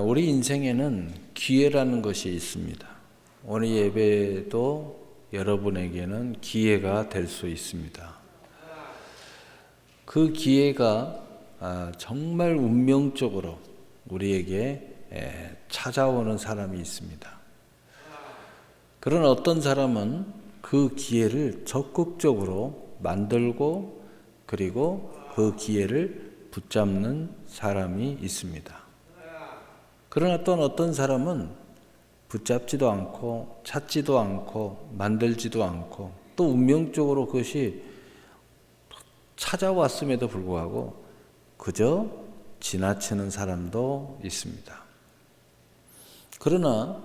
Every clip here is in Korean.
우리 인생에는 기회라는 것이 있습니다. 오늘 예배도 여러분에게는 기회가 될 수 있습니다. 그 기회가 정말 운명적으로 우리에게 찾아오는 사람이 있습니다. 그런 어떤 사람은 그 기회를 적극적으로 만들고 그리고 그 기회를 붙잡는 사람이 있습니다. 그러나 또 어떤 사람은 붙잡지도 않고 찾지도 않고 만들지도 않고 또 운명적으로 그것이 찾아왔음에도 불구하고 그저 지나치는 사람도 있습니다. 그러나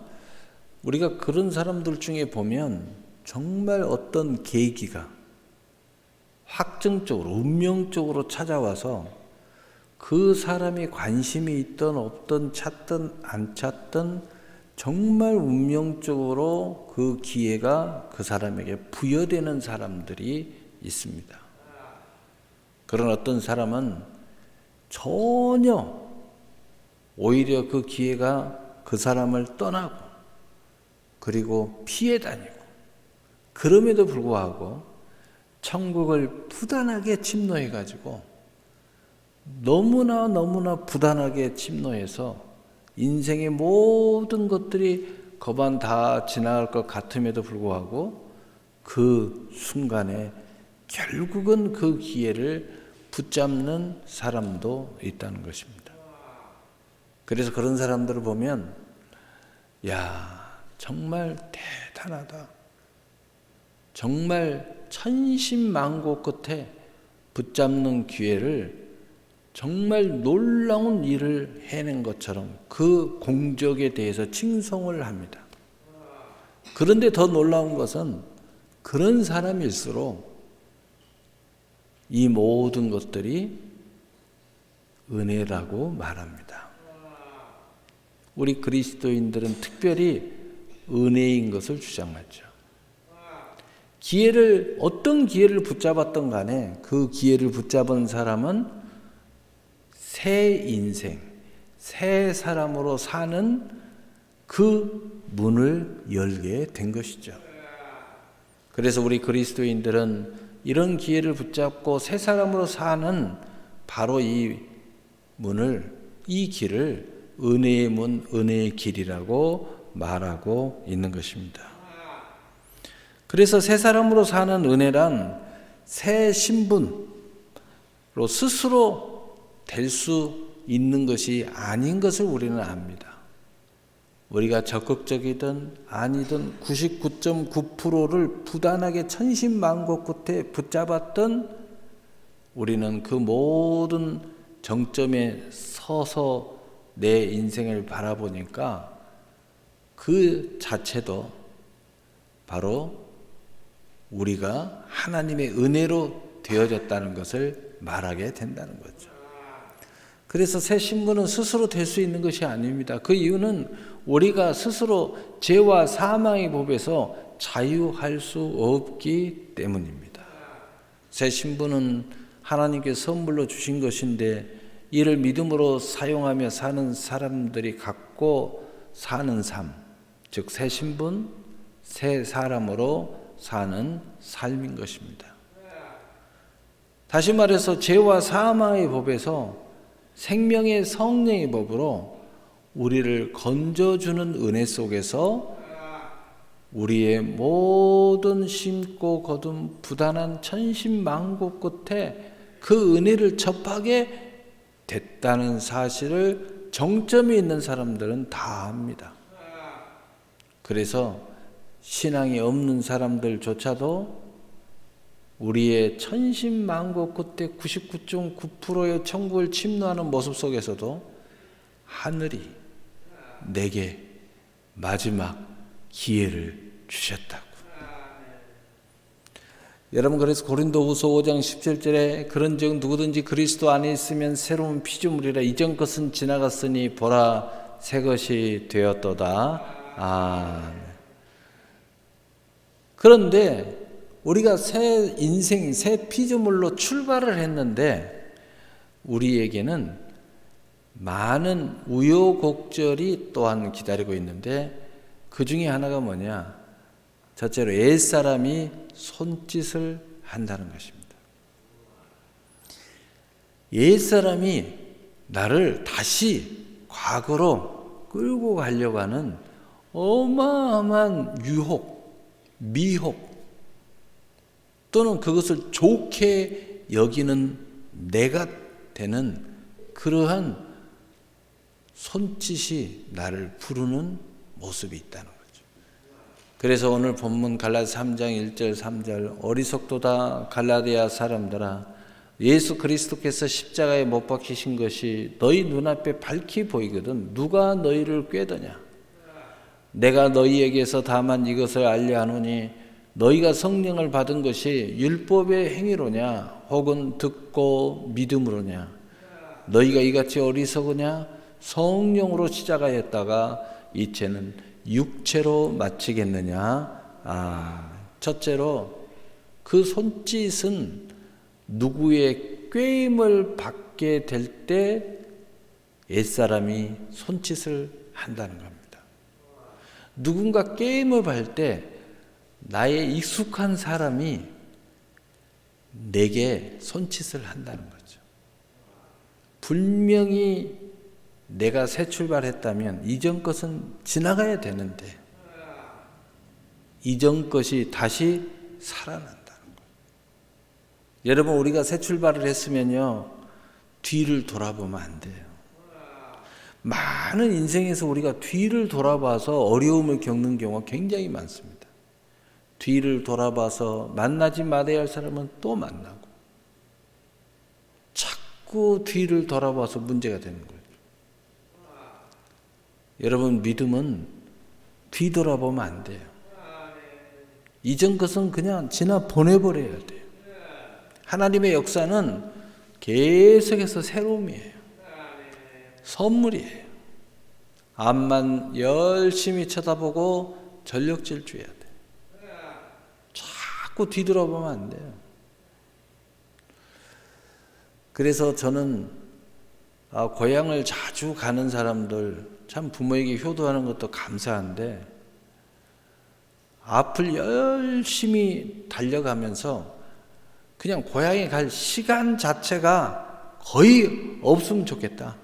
우리가 그런 사람들 중에 보면 정말 어떤 계기가 확정적으로 운명적으로 찾아와서 그 사람이 관심이 있든 없든 찾든 안 찾든 정말 운명적으로 그 기회가 그 사람에게 부여되는 사람들이 있습니다. 그런 어떤 사람은 전혀 오히려 그 기회가 그 사람을 떠나고 그리고 피해 다니고 그럼에도 불구하고 천국을 부단하게 침노해 가지고 너무나 부단하게 침노해서 인생의 모든 것들이 거반 다 지나갈 것 같음에도 불구하고 그 순간에 결국은 그 기회를 붙잡는 사람도 있다는 것입니다. 그래서 그런 사람들을 보면 정말 대단하다. 정말 천신만고 끝에 붙잡는 기회를 정말 놀라운 일을 해낸 것처럼 그 공적에 대해서 칭송을 합니다. 그런데 더 놀라운 것은 그런 사람일수록 이 모든 것들이 은혜라고 말합니다. 우리 그리스도인들은 특별히 은혜인 것을 주장하죠. 어떤 기회를 붙잡았던 간에 그 기회를 붙잡은 사람은 새 인생, 새 사람으로 사는 그 문을 열게 된 것이죠. 그래서 우리 그리스도인들은 이런 기회를 붙잡고 새 사람으로 사는 바로 이 문을, 이 길을 은혜의 문, 은혜의 길이라고 말하고 있는 것입니다. 그래서 새 사람으로 사는 은혜란 새 신분으로 스스로 될 수 있는 것이 아닌 것을 우리는 압니다. 우리가 적극적이든 아니든 99.9%를 부단하게 천신만고 끝에 붙잡았던 우리는 그 모든 정점에 서서 내 인생을 바라보니까 그 자체도 바로 우리가 하나님의 은혜로 되어졌다는 것을 말하게 된다는 거죠. 그래서 새 신분은 스스로 될 수 있는 것이 아닙니다. 그 이유는 우리가 스스로 죄와 사망의 법에서 자유할 수 없기 때문입니다. 새 신분은 하나님께 선물로 주신 것인데 이를 믿음으로 사용하며 사는 사람들이 갖고 사는 삶, 즉 새 신분, 새 사람으로 사는 삶인 것입니다. 다시 말해서 죄와 사망의 법에서 생명의 성령의 법으로 우리를 건져주는 은혜 속에서 우리의 모든 심고 거둔 부단한 천신만고 끝에 그 은혜를 접하게 됐다는 사실을 정점에 있는 사람들은 다 압니다. 그래서 신앙이 없는 사람들조차도 우리의 천신만고 끝에 99.9%의 천국을 침노하는 모습 속에서도 하늘이 내게 마지막 기회를 주셨다고. 여러분, 그래서 고린도후서 5장 17절에 그런즉 누구든지 그리스도 안에 있으면 새로운 피조물이라 이전 것은 지나갔으니 보라 새 것이 되었도다. 아멘. 그런데 우리가 새 인생, 새 피조물로 출발을 했는데 우리에게는 많은 우여곡절이 또한 기다리고 있는데 그 중에 하나가 뭐냐? 첫째로 옛사람이 손짓을 한다는 것입니다. 옛사람이 나를 다시 과거로 끌고 가려고 하는 어마어마한 유혹, 미혹, 또는 그것을 좋게 여기는 내가 되는 그러한 손짓이 나를 부르는 모습이 있다는 거죠. 그래서 오늘 본문 갈라디아 3장 1절 3절 어리석도다 갈라디아 사람들아 예수 그리스도께서 십자가에 못 박히신 것이 너희 눈앞에 밝히 보이거든 누가 너희를 꾀더냐. 내가 너희에게서 다만 이것을 알려 하노니 너희가 성령을 받은 것이 율법의 행위로냐 혹은 듣고 믿음으로냐. 너희가 이같이 어리석으냐. 성령으로 시작하였다가 이체는 육체로 마치겠느냐. 첫째로 그 손짓은 누구의 꾀임을 받게 될 때 옛사람이 손짓을 한다는 겁니다. 누군가 꾀임을 받을 때 나의 익숙한 사람이 내게 손짓을 한다는 거죠. 분명히 내가 새 출발했다면 이전 것은 지나가야 되는데 이전 것이 다시 살아난다는 거예요. 여러분 우리가 새 출발을 했으면요 뒤를 돌아보면 안 돼요. 많은 인생에서 우리가 뒤를 돌아봐서 어려움을 겪는 경우가 굉장히 많습니다. 뒤를 돌아봐서 만나지 말아야 할 사람은 또 만나고 자꾸 뒤를 돌아봐서 문제가 되는 거예요. 여러분 믿음은 뒤돌아보면 안 돼요. 이전 것은 그냥 지나 보내버려야 돼요. 하나님의 역사는 계속해서 새로움이에요. 선물이에요. 앞만 열심히 쳐다보고 전력 질주해야 돼요. 자꾸 뒤돌아보면 안 돼요. 그래서 저는 고향을 자주 가는 사람들 참 부모에게 효도하는 것도 감사한데 앞을 열심히 달려가면서 그냥 고향에 갈 시간 자체가 거의 없으면 좋겠다.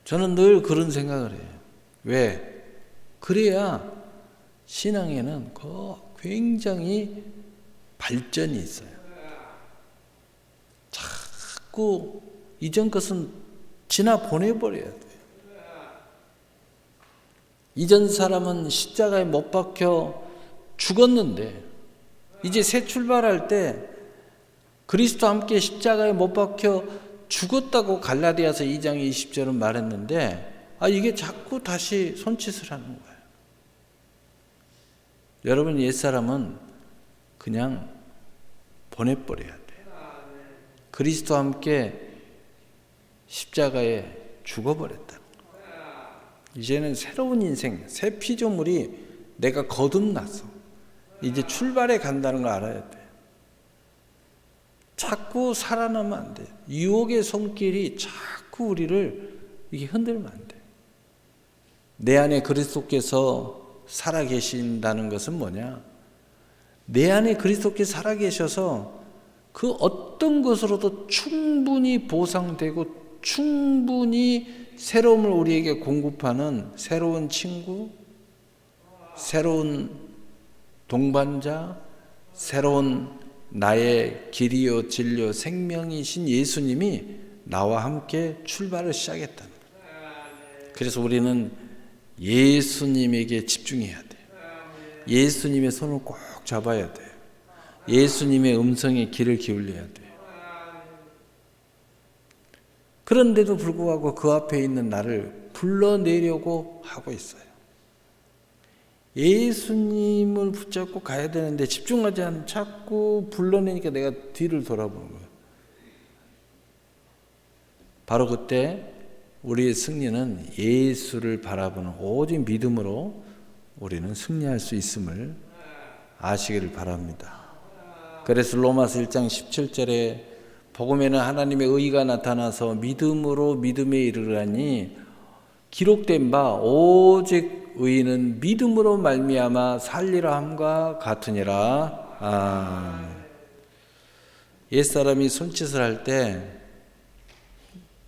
저는 늘 그런 생각을 해요. 왜? 그래야 신앙에는 굉장히 발전이 있어요. 자꾸 이전 것은 지나 보내버려야 돼요. 이전 사람은 십자가에 못 박혀 죽었는데 이제 새 출발할 때 그리스도와 함께 십자가에 못 박혀 죽었다고 갈라디아서 2장 20절은 말했는데 이게 자꾸 다시 손짓을 하는 거예요. 여러분 옛사람은 그냥 보내버려야 돼요. 그리스도와 함께 십자가에 죽어버렸다. 이제는 새로운 인생, 새 피조물이 내가 거듭났어. 이제 출발해 간다는 걸 알아야 돼. 자꾸 살아나면 안 돼. 유혹의 손길이 자꾸 우리를 이게 흔들면 안 돼. 내 안에 그리스도께서 살아계신다는 것은 뭐냐? 내 안에 그리스도께서 살아계셔서 그 어떤 것으로도 충분히 보상되고 충분히 새로움을 우리에게 공급하는 새로운 친구, 새로운 동반자, 새로운 나의 길이요 진리요 생명이신 예수님이 나와 함께 출발을 시작했다는 거예요. 그래서 우리는 예수님에게 집중해야 돼요. 예수님의 손을 꼭 잡아야 돼요. 예수님의 음성에 귀를 기울여야 돼요. 그런데도 불구하고 그 앞에 있는 나를 불러내려고 하고 있어요. 예수님을 붙잡고 가야 되는데 집중하지 않고 자꾸 불러내니까 내가 뒤를 돌아보는 거예요. 바로 그때 우리의 승리는 예수를 바라보는 오직 믿음으로 우리는 승리할 수 있음을 아시기를 바랍니다. 그래서 로마서 1장 17절에 복음에는 하나님의 의가 나타나서 믿음으로 믿음에 이르라니 기록된 바 오직 의인은 믿음으로 말미암아 살리라 함과 같으니라. 옛사람이 손짓을 할 때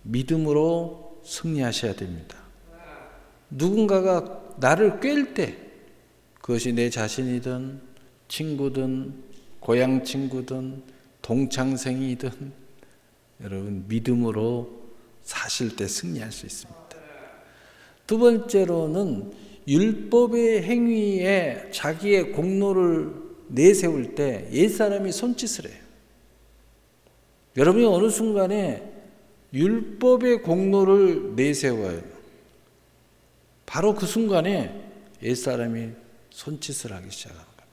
믿음으로 승리하셔야 됩니다. 누군가가 나를 꿰을 때, 그것이 내 자신이든 친구든 고향 친구든 동창생이든, 여러분 믿음으로 사실 때 승리할 수 있습니다. 두 번째로는 율법의 행위에 자기의 공로를 내세울 때 옛사람이 손짓을 해요. 여러분이 어느 순간에 율법의 공로를 내세워요. 바로 그 순간에 옛사람이 손짓을 하기 시작하는 겁니다.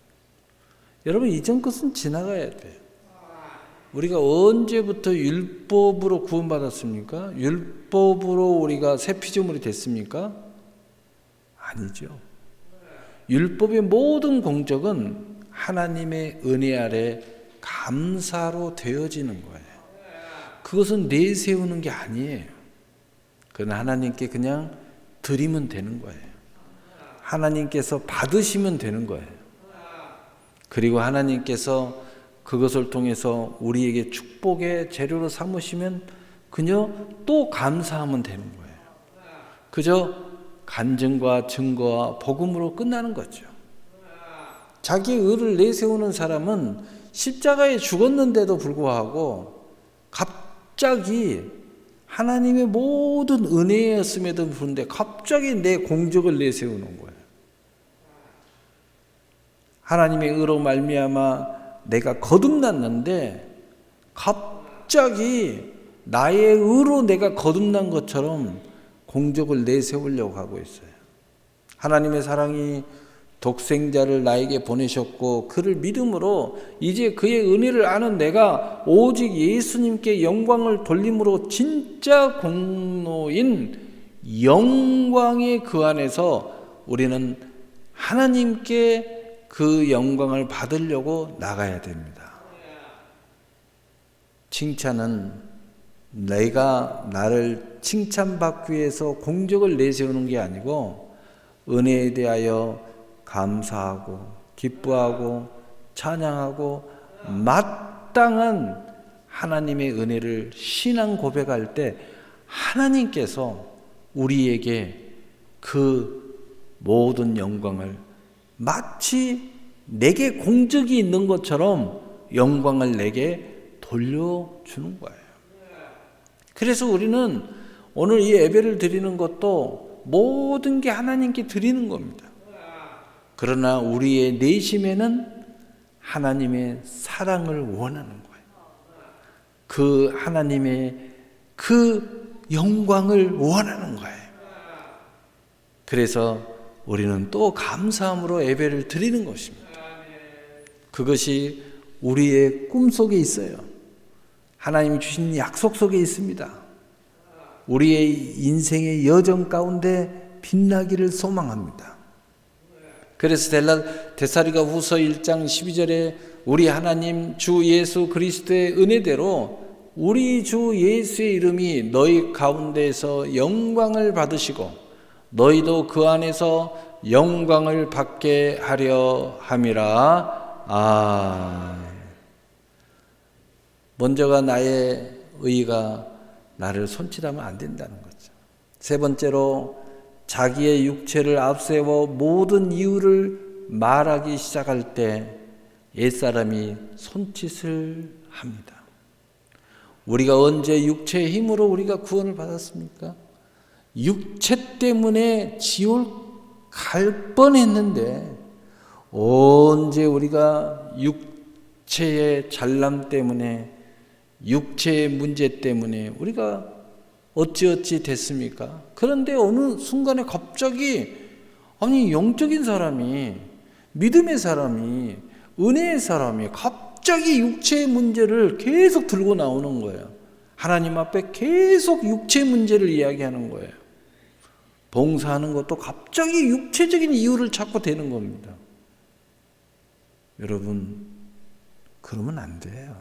여러분, 이전 것은 지나가야 돼요. 우리가 언제부터 율법으로 구원받았습니까? 율법으로 우리가 새 피조물이 됐습니까? 아니죠. 율법의 모든 공적은 하나님의 은혜 아래 감사로 되어지는 거예요. 그것은 내세우는 게 아니에요. 그건 하나님께 그냥 드리면 되는 거예요. 하나님께서 받으시면 되는 거예요. 그리고 하나님께서 그것을 통해서 우리에게 축복의 재료로 삼으시면 그저 또 감사하면 되는 거예요. 그저 간증과 증거와 복음으로 끝나는 거죠. 자기의 의를 내세우는 사람은 십자가에 죽었는데도 불구하고 갑자기 하나님의 모든 은혜였음에도 불구하고 갑자기 내 공적을 내세우는 거예요. 하나님의 의로 말미암아 내가 거듭났는데 갑자기 나의 의로 내가 거듭난 것처럼 공적을 내세우려고 하고 있어요. 하나님의 사랑이 독생자를 나에게 보내셨고 그를 믿음으로 이제 그의 은혜를 아는 내가 오직 예수님께 영광을 돌림으로 진짜 공로인 영광의 그 안에서 우리는 하나님께 그 영광을 받으려고 나가야 됩니다. 칭찬은 내가 나를 칭찬받기 위해서 공적을 내세우는 게 아니고 은혜에 대하여 감사하고 기뻐하고 찬양하고 마땅한 하나님의 은혜를 신앙 고백할 때 하나님께서 우리에게 그 모든 영광을 마치 내게 공적이 있는 것처럼 영광을 내게 돌려주는 거예요. 그래서 우리는 오늘 이 예배를 드리는 것도 모든 게 하나님께 드리는 겁니다. 그러나 우리의 내심에는 하나님의 사랑을 원하는 거예요. 그 하나님의 그 영광을 원하는 거예요. 그래서 우리는 또 감사함으로 예배를 드리는 것입니다. 그것이 우리의 꿈속에 있어요. 하나님이 주신 약속 속에 있습니다. 우리의 인생의 여정 가운데 빛나기를 소망합니다. 그래서 데살로니가 후서 1장 12절에 우리 하나님 주 예수 그리스도의 은혜대로 우리 주 예수의 이름이 너희 가운데에서 영광을 받으시고 너희도 그 안에서 영광을 받게 하려 함이라. 먼저가 나의 의가 나를 손짓하면 안 된다는 거죠. 세 번째로 자기의 육체를 앞세워 모든 이유를 말하기 시작할 때 옛사람이 손짓을 합니다. 우리가 언제 육체의 힘으로 우리가 구원을 받았습니까? 육체 때문에 지옥 갈 뻔했는데 언제 우리가 육체의 잘남 때문에 육체의 문제 때문에 우리가 어찌어찌 됐습니까? 그런데 어느 순간에 갑자기 영적인 사람이 믿음의 사람이 은혜의 사람이 갑자기 육체의 문제를 계속 들고 나오는 거예요. 하나님 앞에 계속 육체 문제를 이야기하는 거예요. 봉사하는 것도 갑자기 육체적인 이유를 찾고 되는 겁니다. 여러분, 그러면 안 돼요.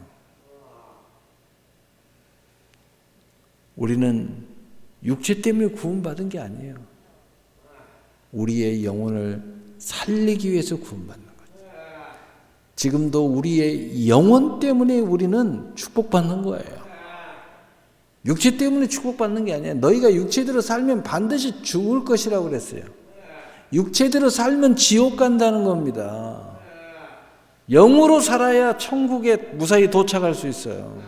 우리는 육체 때문에 구원받은 게 아니에요. 우리의 영혼을 살리기 위해서 구원받는 거죠. 지금도 우리의 영혼 때문에 우리는 축복받는 거예요. 육체 때문에 축복받는 게 아니에요. 너희가 육체대로 살면 반드시 죽을 것이라고 그랬어요. 육체대로 살면 지옥 간다는 겁니다. 영으로 살아야 천국에 무사히 도착할 수 있어요.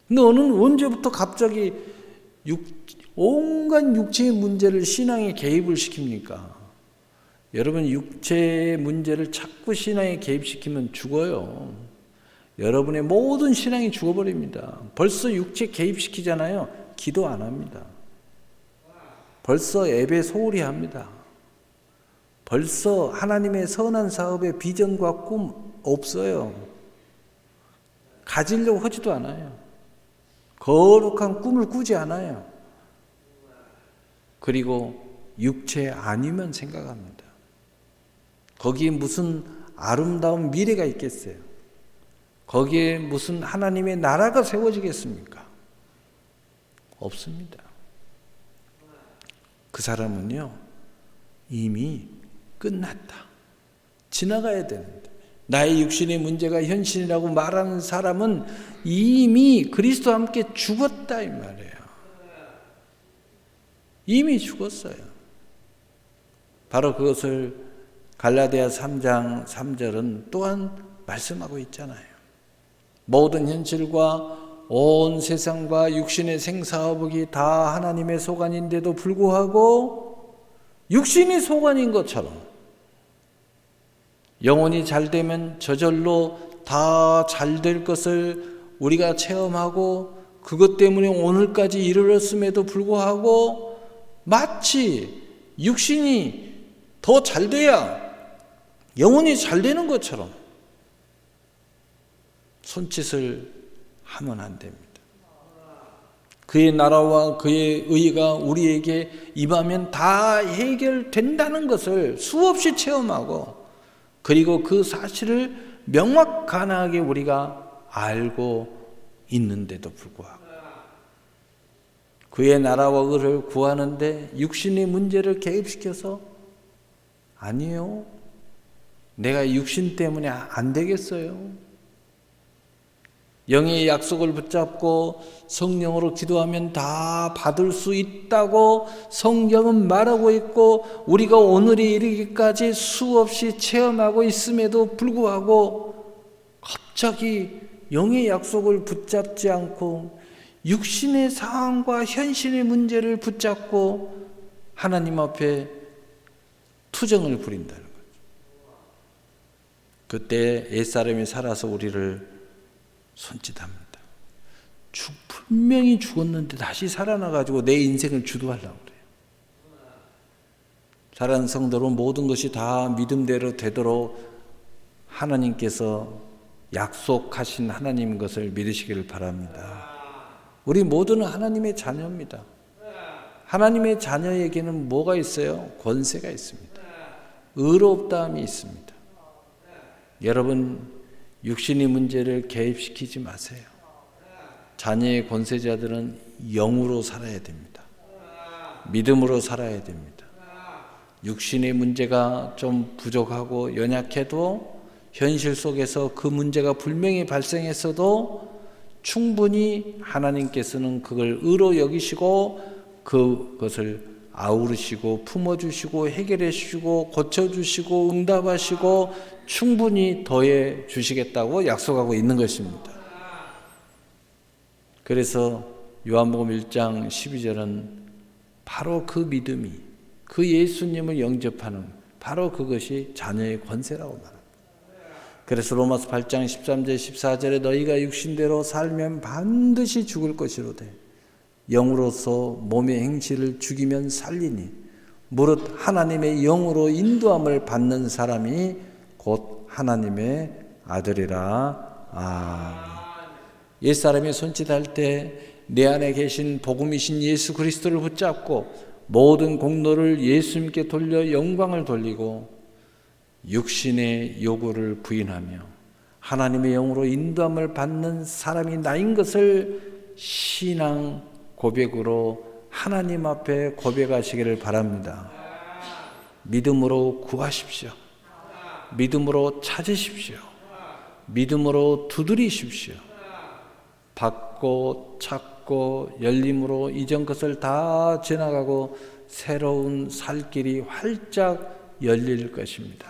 근데 언제부터 갑자기 온갖 육체의 문제를 신앙에 개입을 시킵니까? 여러분, 육체의 문제를 자꾸 신앙에 개입시키면 죽어요. 여러분의 모든 신앙이 죽어버립니다. 벌써 육체 개입시키잖아요. 기도 안 합니다. 벌써 예배 소홀히 합니다. 벌써 하나님의 선한 사업의 비전과 꿈 없어요. 가지려고 하지도 않아요. 거룩한 꿈을 꾸지 않아요. 그리고 육체 아니면 생각합니다. 거기에 무슨 아름다운 미래가 있겠어요? 거기에 무슨 하나님의 나라가 세워지겠습니까? 없습니다. 그 사람은요, 이미 끝났다. 지나가야 되는데. 나의 육신의 문제가 현실이라고 말하는 사람은 이미 그리스도와 함께 죽었다 이 말이에요. 이미 죽었어요. 바로 그것을 갈라디아 3장 3절은 또한 말씀하고 있잖아요. 모든 현실과 온 세상과 육신의 생사화복이 다 하나님의 소관인데도 불구하고 육신이 소관인 것처럼 영혼이 잘 되면 저절로 다 잘 될 것을 우리가 체험하고 그것 때문에 오늘까지 이르렀음에도 불구하고 마치 육신이 더 잘 돼야 영혼이 잘 되는 것처럼 손짓을 하면 안 됩니다. 그의 나라와 그의 의가 우리에게 임하면 다 해결된다는 것을 수없이 체험하고 그리고 그 사실을 명확하게 우리가 알고 있는데도 불구하고 그의 나라와 의를 구하는데 육신의 문제를 개입시켜서 아니요. 내가 육신 때문에 안 되겠어요. 영의 약속을 붙잡고 성령으로 기도하면 다 받을 수 있다고 성경은 말하고 있고 우리가 오늘에 이르기까지 수없이 체험하고 있음에도 불구하고 갑자기 영의 약속을 붙잡지 않고 육신의 상황과 현실의 문제를 붙잡고 하나님 앞에 투정을 부린다는 거죠. 그때 옛사람이 살아서 우리를 손짓합니다. 분명히 죽었는데 다시 살아나가지고 내 인생을 주도하려고 그래요. 사랑하는 성도로 모든 것이 다 믿음대로 되도록 하나님께서 약속하신 하나님인 것을 믿으시기를 바랍니다. 우리 모두는 하나님의 자녀입니다. 하나님의 자녀에게는 뭐가 있어요? 권세가 있습니다. 의롭다함이 있습니다. 여러분, 육신의 문제를 개입시키지 마세요. 자녀의 권세자들은 영으로 살아야 됩니다. 믿음으로 살아야 됩니다. 육신의 문제가 좀 부족하고 연약해도 현실 속에서 그 문제가 분명히 발생했어도 충분히 하나님께서는 그걸 의로 여기시고 그것을 아우르시고 품어주시고 해결해 주시고 고쳐주시고 응답하시고 충분히 더해 주시겠다고 약속하고 있는 것입니다. 그래서 요한복음 1장 12절은 바로 그 믿음이 그 예수님을 영접하는 바로 그것이 자녀의 권세라고 말합니다. 그래서 로마서 8장 13절 14절에 너희가 육신대로 살면 반드시 죽을 것이로되 영으로서 몸의 행실을 죽이면 살리니 무릇 하나님의 영으로 인도함을 받는 사람이 곧 하나님의 아들이라. 아멘. 옛사람이 손짓할 때 내 안에 계신 복음이신 예수 그리스도를 붙잡고 모든 공로를 예수님께 돌려 영광을 돌리고 육신의 요구를 부인하며 하나님의 영으로 인도함을 받는 사람이 나인 것을 신앙 고백으로 하나님 앞에 고백하시기를 바랍니다. 믿음으로 구하십시오. 믿음으로 찾으십시오. 믿음으로 두드리십시오. 받고 찾고 열림으로 이전 것을 다 지나가고 새로운 살 길이 활짝 열릴 것입니다.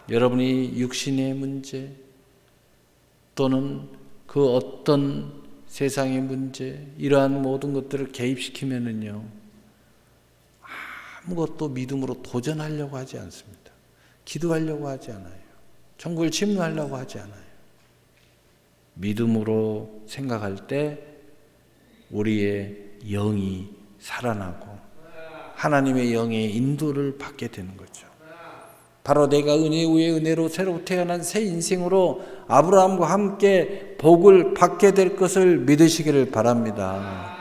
여러분이 육신의 문제 또는 그 어떤 세상의 문제, 이러한 모든 것들을 개입시키면은요, 아무것도 믿음으로 도전하려고 하지 않습니다. 기도하려고 하지 않아요. 천국을 침노하려고 하지 않아요. 믿음으로 생각할 때 우리의 영이 살아나고 하나님의 영의 인도를 받게 되는 거죠. 바로 내가 은혜 위에 은혜로 새로 태어난 새 인생으로 아브라함과 함께 복을 받게 될 것을 믿으시기를 바랍니다.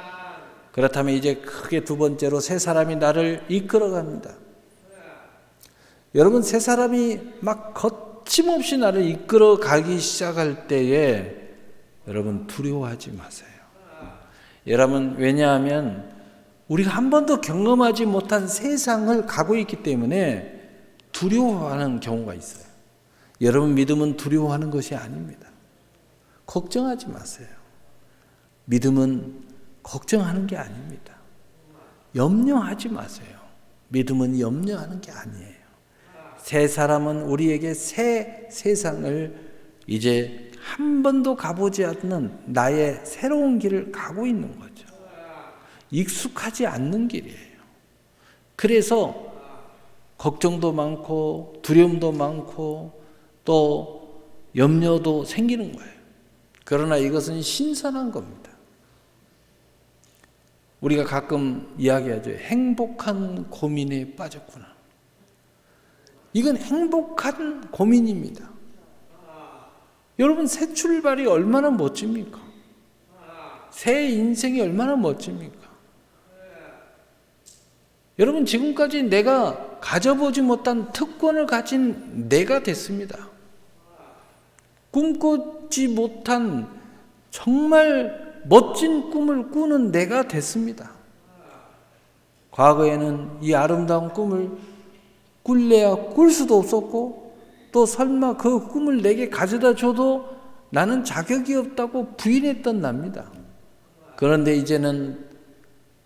그렇다면 이제 크게 두 번째로 새 사람이 나를 이끌어갑니다. 여러분, 새 사람이 막 거침없이 나를 이끌어가기 시작할 때에 여러분 두려워하지 마세요. 여러분, 왜냐하면 우리가 한 번도 경험하지 못한 세상을 가고 있기 때문에 두려워하는 경우가 있어요. 여러분, 믿음은 두려워하는 것이 아닙니다. 걱정하지 마세요. 믿음은 걱정하는 게 아닙니다. 염려하지 마세요. 믿음은 염려하는 게 아니에요. 새 사람은 우리에게 새 세상을 이제 한 번도 가보지 않는 나의 새로운 길을 가고 있는 거죠. 익숙하지 않는 길이에요. 그래서 걱정도 많고 두려움도 많고 또 염려도 생기는 거예요. 그러나 이것은 신선한 겁니다. 우리가 가끔 이야기하죠. 행복한 고민에 빠졌구나. 이건 행복한 고민입니다. 여러분, 새 출발이 얼마나 멋집니까? 새 인생이 얼마나 멋집니까? 여러분, 지금까지 내가 가져보지 못한 특권을 가진 내가 됐습니다. 꿈꾸지 못한 정말 멋진 꿈을 꾸는 내가 됐습니다. 과거에는 이 아름다운 꿈을 꿀래야 꿀 수도 없었고, 또 설마 그 꿈을 내게 가져다 줘도 나는 자격이 없다고 부인했던 납니다. 그런데 이제는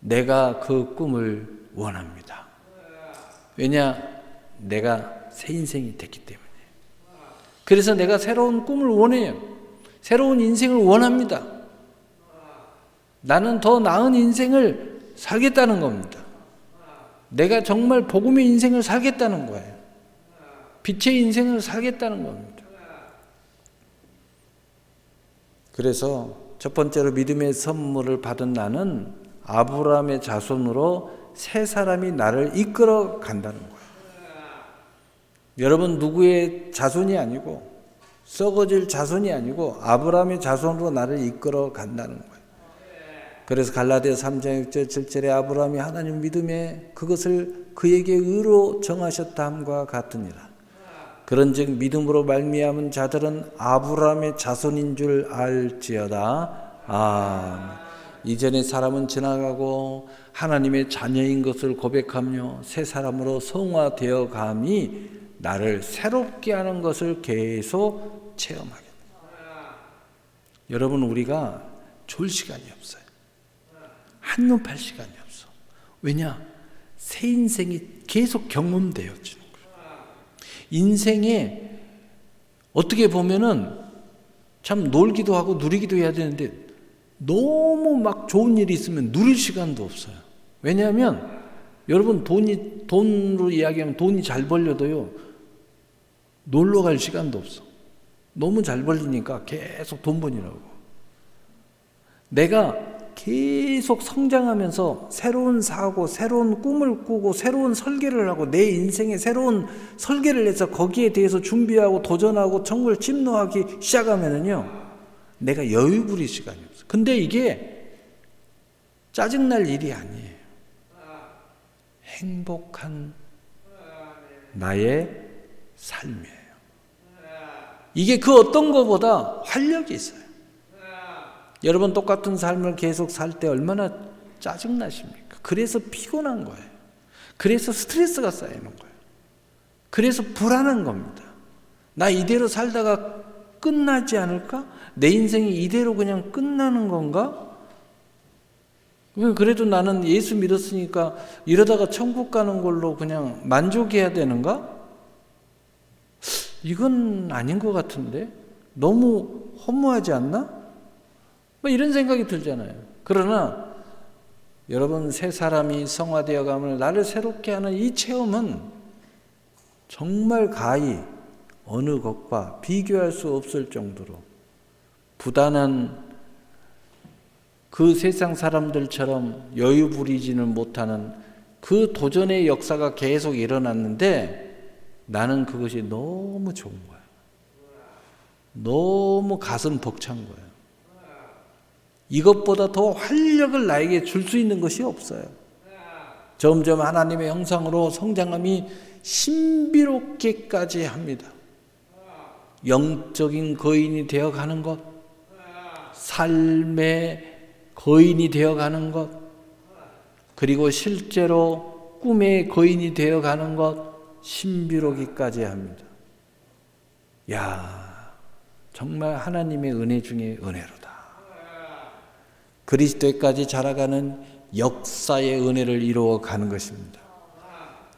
내가 그 꿈을 원합니다. 왜냐? 내가 새 인생이 됐기 때문에. 그래서 내가 새로운 꿈을 원해요. 새로운 인생을 원합니다. 나는 더 나은 인생을 살겠다는 겁니다. 내가 정말 복음의 인생을 살겠다는 거예요. 빛의 인생을 살겠다는 겁니다. 그래서 첫 번째로 믿음의 선물을 받은 나는 아브라함의 자손으로 새 사람이 나를 이끌어 간다는 거예요. 여러분, 누구의 자손이 아니고 썩어질 자손이 아니고 아브라함의 자손으로 나를 이끌어 간다는 거예요. 그래서 갈라디아서 3장 6절 7절에 아브라함이 하나님 믿음에 그것을 그에게 의로 정하셨다 함과 같으니라. 그런즉 믿음으로 말미암은 자들은 아브라함의 자손인 줄 알지어다. 이전의 사람은 지나가고 하나님의 자녀인 것을 고백하며 새 사람으로 성화되어 감이 나를 새롭게 하는 것을 계속 체험하게 됩니다. 여러분, 우리가 졸 시간이 없어요. 한눈 팔 시간이 없어. 왜냐? 새 인생이 계속 경험되어지는 거예요. 인생에 어떻게 보면은 참 놀기도 하고 누리기도 해야 되는데 너무 막 좋은 일이 있으면 누릴 시간도 없어요. 왜냐하면 여러분, 돈으로 이야기하면 돈이 잘 벌려도요, 놀러 갈 시간도 없어. 너무 잘 벌리니까 계속 돈 버니라고. 내가 계속 성장하면서 새로운 사고, 새로운 꿈을 꾸고 새로운 설계를 하고 내 인생에 새로운 설계를 해서 거기에 대해서 준비하고 도전하고 천국을 침노하기 시작하면은요, 내가 여유 부릴 시간이 없어. 근데 이게 짜증날 일이 아니에요. 행복한 나의 삶이에요. 이게 그 어떤 것보다 활력이 있어요. 여러분 똑같은 삶을 계속 살 때 얼마나 짜증나십니까? 그래서 피곤한 거예요. 그래서 스트레스가 쌓이는 거예요. 그래서 불안한 겁니다. 나 이대로 살다가 끝나지 않을까? 내 인생이 이대로 그냥 끝나는 건가? 그래도 나는 예수 믿었으니까 이러다가 천국 가는 걸로 그냥 만족해야 되는가? 이건 아닌 것 같은데? 너무 허무하지 않나? 뭐 이런 생각이 들잖아요. 그러나 여러분, 새 사람이 성화되어감을 나를 새롭게 하는 이 체험은 정말 가히 어느 것과 비교할 수 없을 정도로 부단한, 그 세상 사람들처럼 여유 부리지는 못하는 그 도전의 역사가 계속 일어났는데 나는 그것이 너무 좋은 거야. 너무 가슴 벅찬 거야. 이것보다 더 활력을 나에게 줄 수 있는 것이 없어요. 점점 하나님의 형상으로 성장함이 신비롭게까지 합니다. 영적인 거인이 되어가는 것, 삶의 거인이 되어가는 것, 그리고 실제로 꿈의 거인이 되어가는 것, 신비로기까지 합니다. 야, 정말 하나님의 은혜 중에 은혜로다. 그리스도에까지 자라가는 역사의 은혜를 이루어가는 것입니다.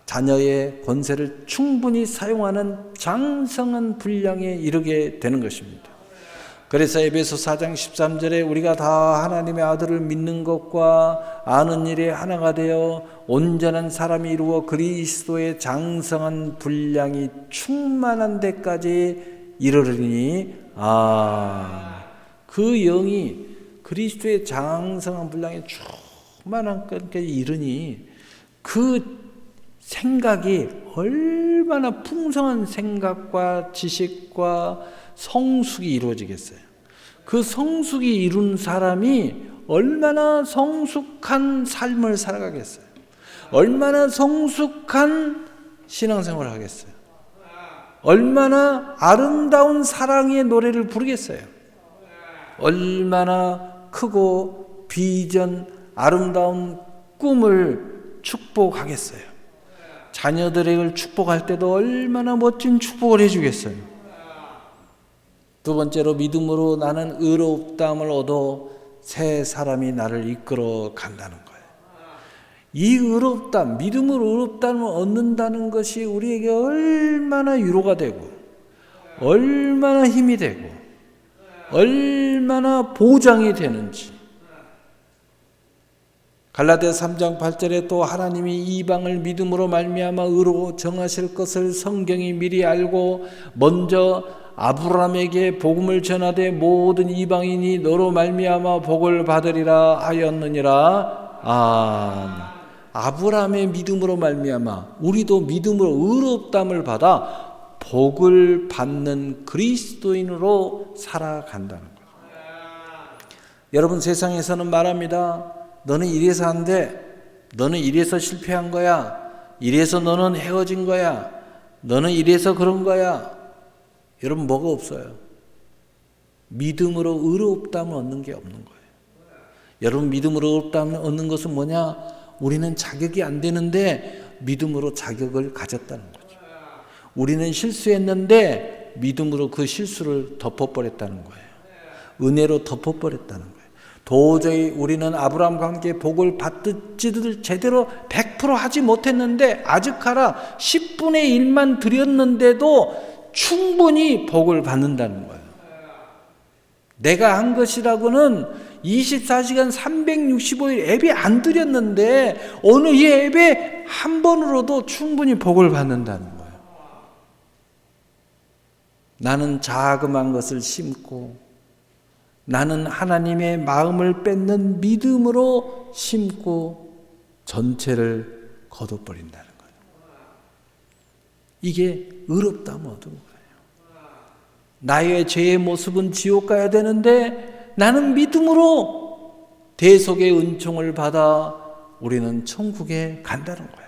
자녀의 권세를 충분히 사용하는 장성한 분량에 이르게 되는 것입니다. 그래서 에베소 4장 13절에 우리가 다 하나님의 아들을 믿는 것과 아는 일에 하나가 되어 온전한 사람이 이루어 그리스도의 장성한 분량이 충만한 데까지 이르르니, 그 영이 그리스도의 장성한 분량이 충만한 데까지 이르니 그 생각이 얼마나 풍성한 생각과 지식과 성숙이 이루어지겠어요. 그 성숙이 이룬 사람이 얼마나 성숙한 삶을 살아가겠어요. 얼마나 성숙한 신앙생활을 하겠어요. 얼마나 아름다운 사랑의 노래를 부르겠어요. 얼마나 크고 비전, 아름다운 꿈을 축복하겠어요. 자녀들을 축복할 때도 얼마나 멋진 축복을 해주겠어요. 두 번째로, 믿음으로 나는 의롭다함을 얻어 새 사람이 나를 이끌어 간다는 거예요. 이 의롭다함, 믿음으로 의롭다함을 얻는다는 것이 우리에게 얼마나 위로가 되고 얼마나 힘이 되고 얼마나 보장이 되는지. 갈라디아서 3장 8절에 또 하나님이 이방을 믿음으로 말미암아 의로 정하실 것을 성경이 미리 알고 먼저 아브라함에게 복음을 전하되 모든 이방인이 너로 말미암아 복을 받으리라 하였느니라. 아브라함의 믿음으로 말미암아 우리도 믿음으로 의롭다함을 받아 복을 받는 그리스도인으로 살아간다는 거예요. 여러분, 세상에서는 말합니다. 너는 이래서 안 돼. 너는 이래서 실패한 거야. 이래서 너는 헤어진 거야. 너는 이래서 그런 거야. 여러분, 뭐가 없어요? 믿음으로 의롭다함을 얻는 게 없는 거예요. 여러분, 믿음으로 의롭다함을 얻는 것은 뭐냐? 우리는 자격이 안 되는데 믿음으로 자격을 가졌다는 거죠. 우리는 실수했는데 믿음으로 그 실수를 덮어버렸다는 거예요. 은혜로 덮어버렸다는 거예요. 도저히 우리는 아브라함과 함께 복을 받지를 제대로 100% 하지 못했는데 아즈카라 10분의 1만 드렸는데도 충분히 복을 받는다는 거예요. 내가 한 것이라고는 24시간 365일 예배 안 드렸는데 어느 예배 한 번으로도 충분히 복을 받는다는 거예요. 나는 자그마한 것을 심고 나는 하나님의 마음을 뺏는 믿음으로 심고 전체를 거둬버린다는 거예요. 이게 의롭다함을 얻은 거예요. 나의 죄의 모습은 지옥 가야 되는데 나는 믿음으로 대속의 은총을 받아 우리는 천국에 간다는 거예요.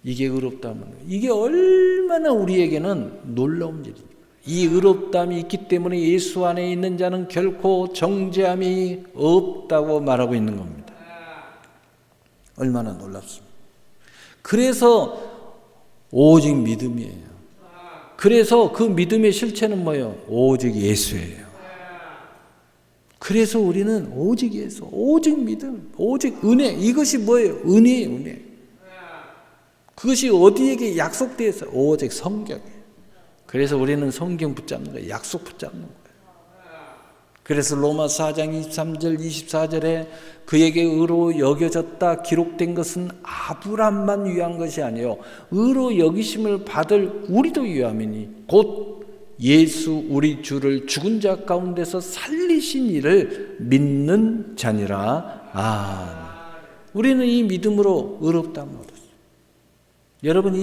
이게 의롭다함은, 이게 얼마나 우리에게는 놀라운 일입니까? 이 의롭다함이 있기 때문에 예수 안에 있는 자는 결코 정죄함이 없다고 말하고 있는 겁니다. 얼마나 놀랍습니까? 그래서 오직 믿음이에요. 그래서 그 믿음의 실체는 뭐예요? 오직 예수예요. 그래서 우리는 오직 예수, 오직 믿음, 오직 은혜. 이것이 뭐예요? 은혜예요, 은혜. 그것이 어디에게 약속되어 있어요? 오직 성경에. 그래서 우리는 성경 붙잡는 거예요. 약속 붙잡는 거예요. 그래서 로마서 4장 23절 24절에 그에게 의로 여겨졌다 기록된 것은 아브람만 위한 것이 아니요 의로 여기심을 받을 우리도 위함이니 곧 예수 우리 주를 죽은 자 가운데서 살리신 이를 믿는 자니라. 우리는 이 믿음으로 의롭다함을 얻었어요. 여러분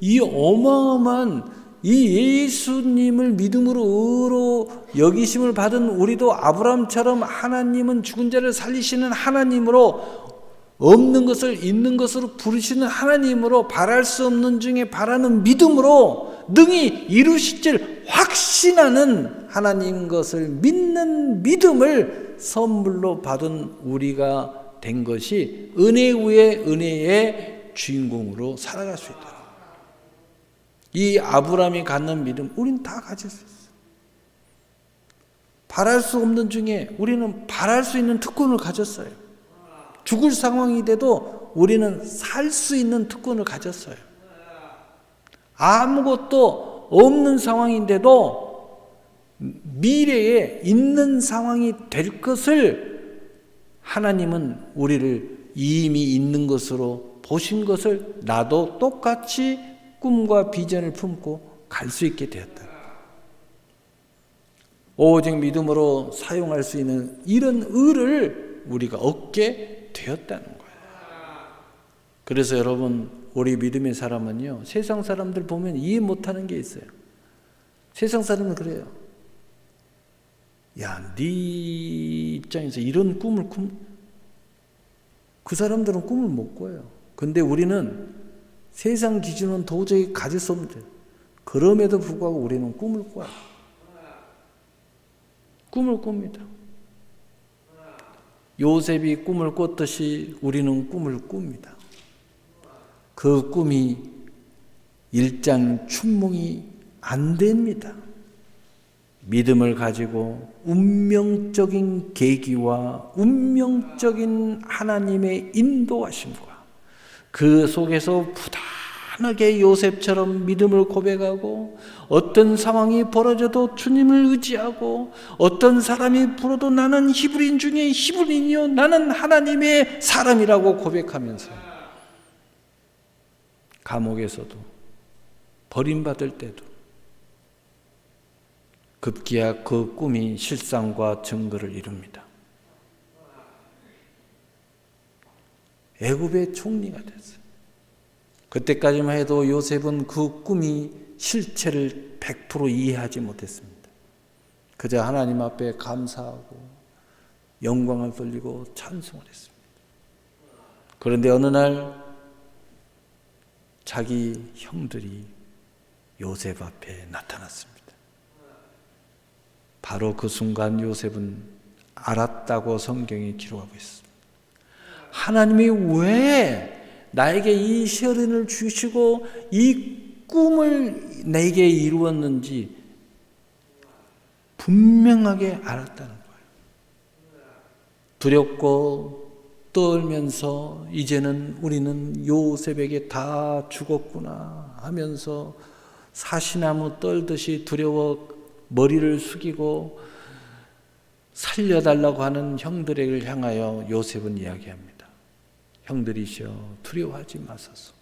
이 어마어마한 이 예수님을 믿음으로 의로 여기심을 받은 우리도 아브라함처럼 하나님은 죽은 자를 살리시는 하나님으로 없는 것을 있는 것으로 부르시는 하나님으로 바랄 수 없는 중에 바라는 믿음으로 능히 이루실 줄 확신하는 하나님 것을 믿는 믿음을 선물로 받은 우리가 된 것이 은혜 위에 은혜의 주인공으로 살아갈 수 있다. 이 아브라함이 갖는 믿음 우리는 다 가질 수 있어요. 바랄 수 없는 중에 우리는 바랄 수 있는 특권을 가졌어요. 죽을 상황이 돼도 우리는 살 수 있는 특권을 가졌어요. 아무것도 없는 상황인데도 미래에 있는 상황이 될 것을 하나님은 우리를 이미 있는 것으로 보신 것을 나도 똑같이 꿈과 비전을 품고 갈 수 있게 되었다. 오직 믿음으로 사용할 수 있는 이런 의를 우리가 얻게 되었다는 거예요. 그래서 여러분 우리 믿음의 사람은요 세상 사람들 보면 이해 못하는 게 있어요. 세상 사람은 그래요. 야, 네 입장에서 이런 꿈을 그 사람들은 꿈을 못 꿔요. 근데 우리는 세상 기준은 도저히 가질 수 없는데 그럼에도 불구하고 우리는 꿈을 꿔요. 꿈을 꿉니다. 요셉이 꿈을 꿨듯이 우리는 꿈을 꿉니다. 그 꿈이 일장춘몽이 안 됩니다. 믿음을 가지고 운명적인 계기와 운명적인 하나님의 인도하심과 그 속에서 부단하게 요셉처럼 믿음을 고백하고 어떤 상황이 벌어져도 주님을 의지하고 어떤 사람이 불어도 나는 히브리인 중에 히브리인이요 나는 하나님의 사람이라고 고백하면서 감옥에서도 버림받을 때도 급기야 그 꿈이 실상과 증거를 이룹니다. 애굽의 총리가 됐어요. 그때까지만 해도 요셉은 그 꿈이 실체를 100% 이해하지 못했습니다. 그저 하나님 앞에 감사하고 영광을 돌리고 찬송을 했습니다. 그런데 어느 날 자기 형들이 요셉 앞에 나타났습니다. 바로 그 순간 요셉은 알았다고 성경이 기록하고 있습니다. 하나님이 왜 나에게 이 시어린을 주시고 이 꿈을 내게 이루었는지 분명하게 알았다는 거예요. 두렵고 떨면서 이제는 우리는 요셉에게 다 죽었구나 하면서 사시나무 떨듯이 두려워 머리를 숙이고 살려달라고 하는 형들을 향하여 요셉은 이야기합니다. 형들이시여 두려워하지 마소서.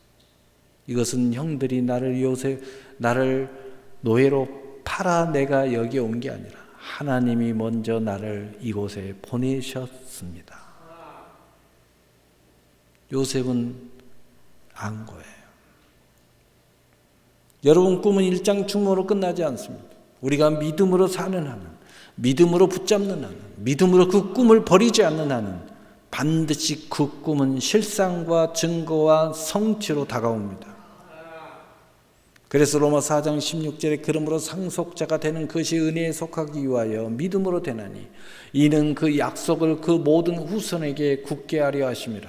이것은 형들이 나를 노예로 팔아 내가 여기 온 게 아니라 하나님이 먼저 나를 이곳에 보내셨습니다. 요셉은 안 거예요. 여러분 꿈은 일장춘몽으로 끝나지 않습니다. 우리가 믿음으로 사는 한은, 믿음으로 붙잡는 한은, 믿음으로 그 꿈을 버리지 않는 한은 반드시 그 꿈은 실상과 증거와 성취로 다가옵니다. 그래서 로마서 4장 16절에 그러므로 상속자가 되는 것이 은혜에 속하기 위하여 믿음으로 되나니 이는 그 약속을 그 모든 후손에게 굳게 하려 하심이라.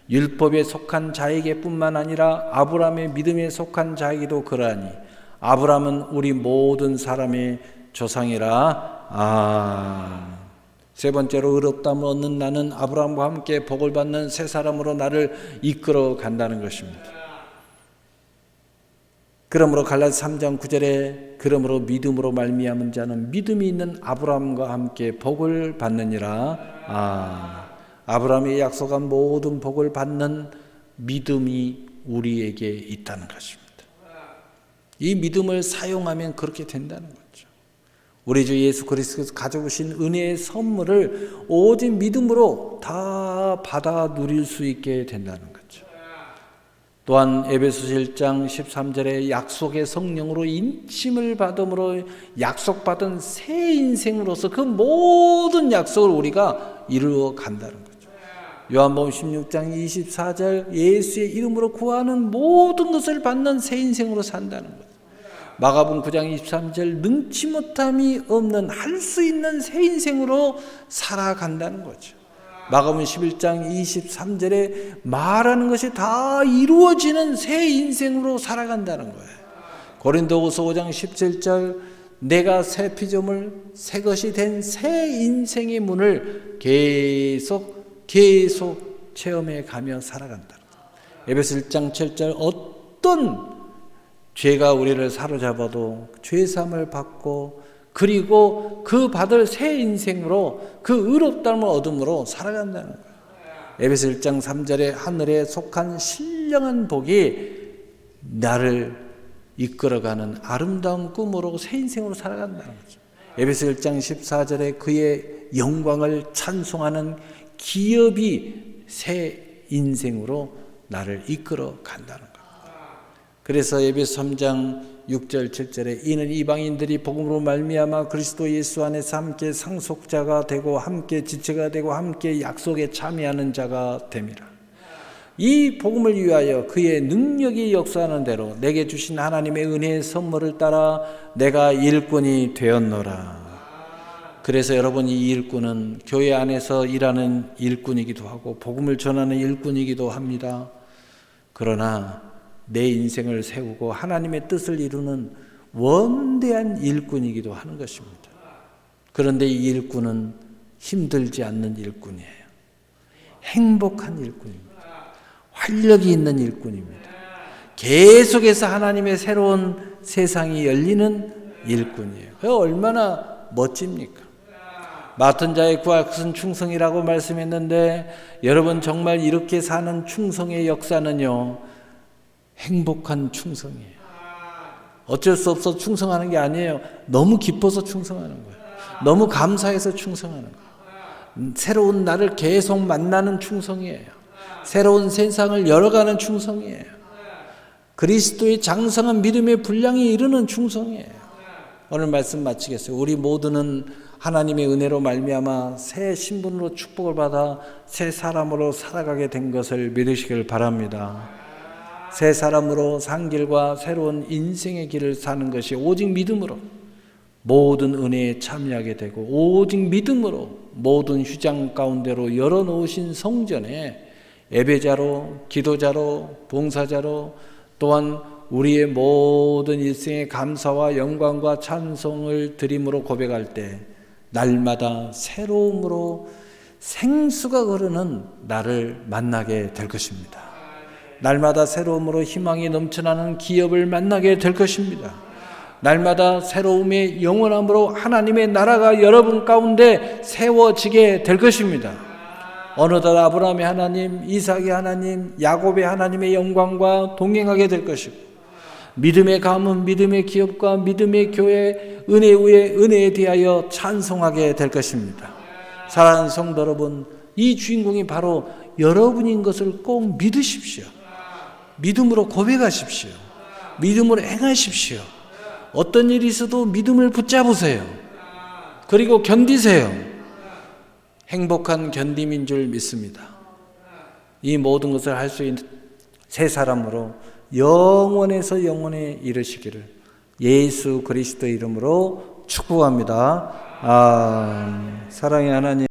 율법에 속한 자에게뿐만 아니라 아브라함의 믿음에 속한 자에게도 그러하니 아브라함은 우리 모든 사람의 조상이라. 세 번째로 의롭다함을 얻는 나는 아브라함과 함께 복을 받는 새 사람으로 나를 이끌어 간다는 것입니다. 그러므로 갈라디아서 3장 9절에 그러므로 믿음으로 말미암은 자는 믿음이 있는 아브라함과 함께 복을 받느니라. 아브라함이 약속한 모든 복을 받는 믿음이 우리에게 있다는 것입니다. 이 믿음을 사용하면 그렇게 된다는 거죠. 우리 주 예수 그리스도께서 가져오신 은혜의 선물을 오직 믿음으로 다 받아 누릴 수 있게 된다는 거죠. 또한 에베소서 1장 13절에 약속의 성령으로 인침을 받음으로 약속받은 새 인생으로서 그 모든 약속을 우리가 이루어 간다는 거죠. 요한복음 16장 24절 예수의 이름으로 구하는 모든 것을 받는 새 인생으로 산다는 거죠. 마가복음 9장 23절 능치 못함이 없는 할 수 있는 새 인생으로 살아간다는 거죠. 마가복음 11장 23절에 말하는 것이 다 이루어지는 새 인생으로 살아간다는 거예요. 고린도후서 5장 17절 내가 새 피조물 새 것이 된 새 인생의 문을 계속 체험해 가며 살아간다는 거예요. 에베소 1장 7절 어떤 죄가 우리를 사로잡아도 죄사함을 받고 그리고 그 받을 새 인생으로 그 의롭다함을 얻음으로 살아간다는 거예요. 에베소 1장 3절에 하늘에 속한 신령한 복이 나를 이끌어가는 아름다운 꿈으로 새 인생으로 살아간다는 거죠. 에베소 1장 14절에 그의 영광을 찬송하는 기업이 새 인생으로 나를 이끌어 간다는 거예요. 그래서 에베소 3장 6절 7절에 이는 이방인들이 복음으로 말미암아 그리스도 예수 안에서 함께 상속자가 되고 함께 지체가 되고 함께 약속에 참여하는 자가 됨이라. 이 복음을 위하여 그의 능력이 역사하는 대로 내게 주신 하나님의 은혜의 선물을 따라 내가 일꾼이 되었노라. 그래서 여러분 이 일꾼은 교회 안에서 일하는 일꾼이기도 하고 복음을 전하는 일꾼이기도 합니다. 그러나 내 인생을 세우고 하나님의 뜻을 이루는 원대한 일꾼이기도 하는 것입니다. 그런데 이 일꾼은 힘들지 않는 일꾼이에요. 행복한 일꾼입니다. 활력이 있는 일꾼입니다. 계속해서 하나님의 새로운 세상이 열리는 일꾼이에요. 그게 얼마나 멋집니까? 맡은 자의 구할 것은 충성이라고 말씀했는데 여러분 정말 이렇게 사는 충성의 역사는요 행복한 충성이에요. 어쩔 수 없어 충성하는 게 아니에요. 너무 기뻐서 충성하는 거예요. 너무 감사해서 충성하는 거예요. 새로운 나를 계속 만나는 충성이에요. 새로운 세상을 열어가는 충성이에요. 그리스도의 장성한 믿음의 분량이 이르는 충성이에요. 오늘 말씀 마치겠어요. 우리 모두는 하나님의 은혜로 말미암아 새 신분으로 축복을 받아 새 사람으로 살아가게 된 것을 믿으시길 바랍니다. 새 사람으로 산 길과 새로운 인생의 길을 사는 것이 오직 믿음으로 모든 은혜에 참여하게 되고 오직 믿음으로 모든 휴장 가운데로 열어놓으신 성전에 예배자로 기도자로 봉사자로 또한 우리의 모든 일생의 감사와 영광과 찬송을 드림으로 고백할 때 날마다 새로움으로 생수가 흐르는 나를 만나게 될 것입니다. 날마다 새로움으로 희망이 넘쳐나는 기업을 만나게 될 것입니다. 날마다 새로움의 영원함으로 하나님의 나라가 여러분 가운데 세워지게 될 것입니다. 어느덧 아브라함의 하나님, 이삭의 하나님, 야곱의 하나님의 영광과 동행하게 될 것이고 믿음의 가문, 믿음의 기업과 믿음의 교회, 은혜 위에 은혜에 대하여 찬송하게 될 것입니다. 사랑하는 성도 여러분, 이 주인공이 바로 여러분인 것을 꼭 믿으십시오. 믿음으로 고백하십시오. 믿음으로 행하십시오. 어떤 일이 있어도 믿음을 붙잡으세요. 그리고 견디세요. 행복한 견딤인 줄 믿습니다. 이 모든 것을 할 수 있는 새 사람으로 영원에서 영원에 이르시기를 예수 그리스도 이름으로 축복합니다. 사랑의 하나님.